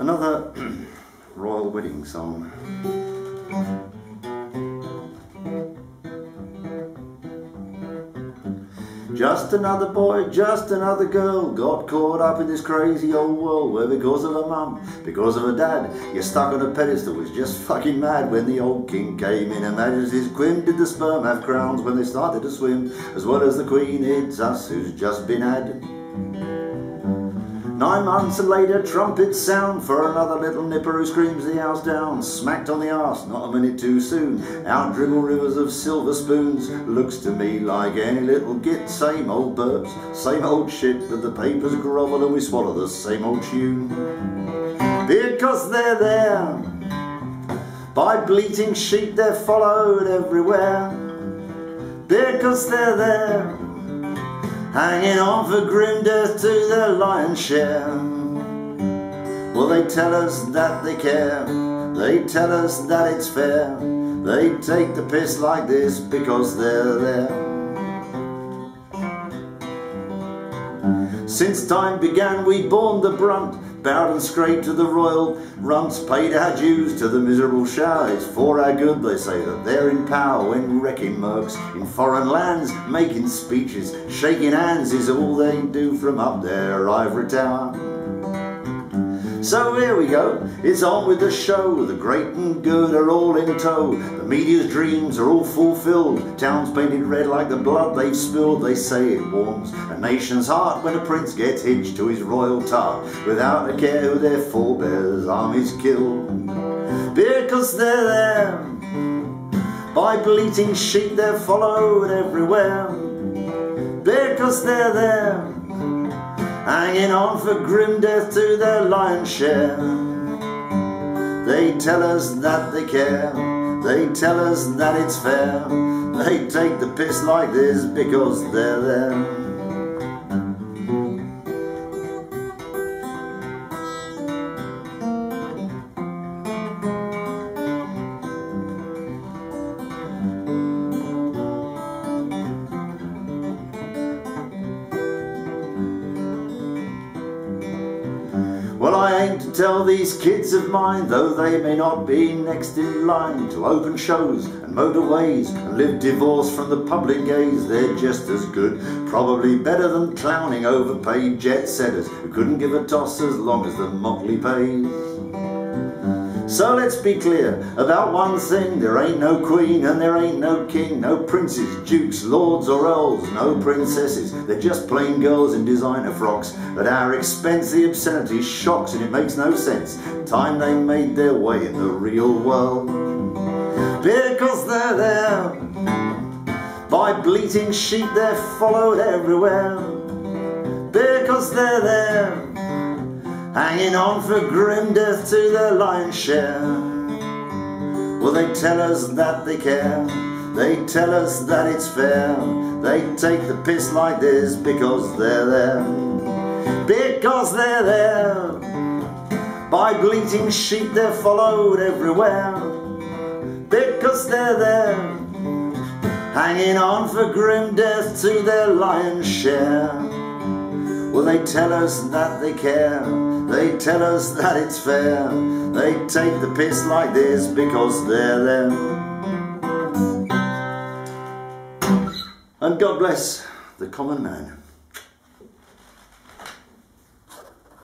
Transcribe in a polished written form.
Another royal wedding song. Just another boy, just another girl, got caught up in this crazy old world where because of a mum, because of a dad, you're stuck on a pedestal, was just fucking mad. When the old king came in, Her Majesty's quim, did the sperm have crowns when they started to swim, as well as the queen? It's us who's just been had. 9 months later, trumpets sound for another little nipper who screams the house down. Smacked on the arse, not a minute too soon. Out dribble rivers of silver spoons. Looks to me like any little git. Same old burps, same old shit, but the papers grovel and we swallow the same old tune. Because they're there, by bleating sheep they're followed everywhere. Because they're there, hanging on for grim death to their lion's share. Well, they tell us that they care, they tell us that it's fair. They take the piss like this because they're there. Since time began we borne the brunt, bowed and scraped to the royal runts, paid our dues to the miserable shower. It's for our good, they say, that they're in power when wrecking mercs in foreign lands, making speeches, shaking hands is all they do from up their ivory tower. So here we go, it's on with the show. The great and good are all in tow. The media's dreams are all fulfilled. Towns painted red like the blood they've spilled. They say it warms a nation's heart when a prince gets hitched to his royal tar, without a care who their forebears' armies killed. Because they're there, by bleating sheep they're followed everywhere. Because they're there, hanging on for grim death to their lion's share. They tell us that they care, they tell us that it's fair. They take the piss like this because they're there. Well, I aim to tell these kids of mine, though they may not be next in line, to open shows and motorways and live divorced from the public gaze. They're just as good, probably better than clowning overpaid jet setters who couldn't give a toss as long as the motley pays. So let's be clear about one thing, there ain't no queen and there ain't no king, no princes, dukes, lords or earls, no princesses. They're just plain girls in designer frocks. At our expense the obscenity shocks, and it makes no sense. Time they made their way in the real world. Because they're there, by bleating sheep they're followed everywhere. Because they're there, hanging on for grim death to their lion's share. Well, they tell us that they care, they tell us that it's fair. They take the piss like this because they're there. Because they're there, by bleating sheep they're followed everywhere. Because they're there, hanging on for grim death to their lion's share. Well, they tell us that they care, they tell us that it's fair. They take the piss like this because they're there. And God bless the common man.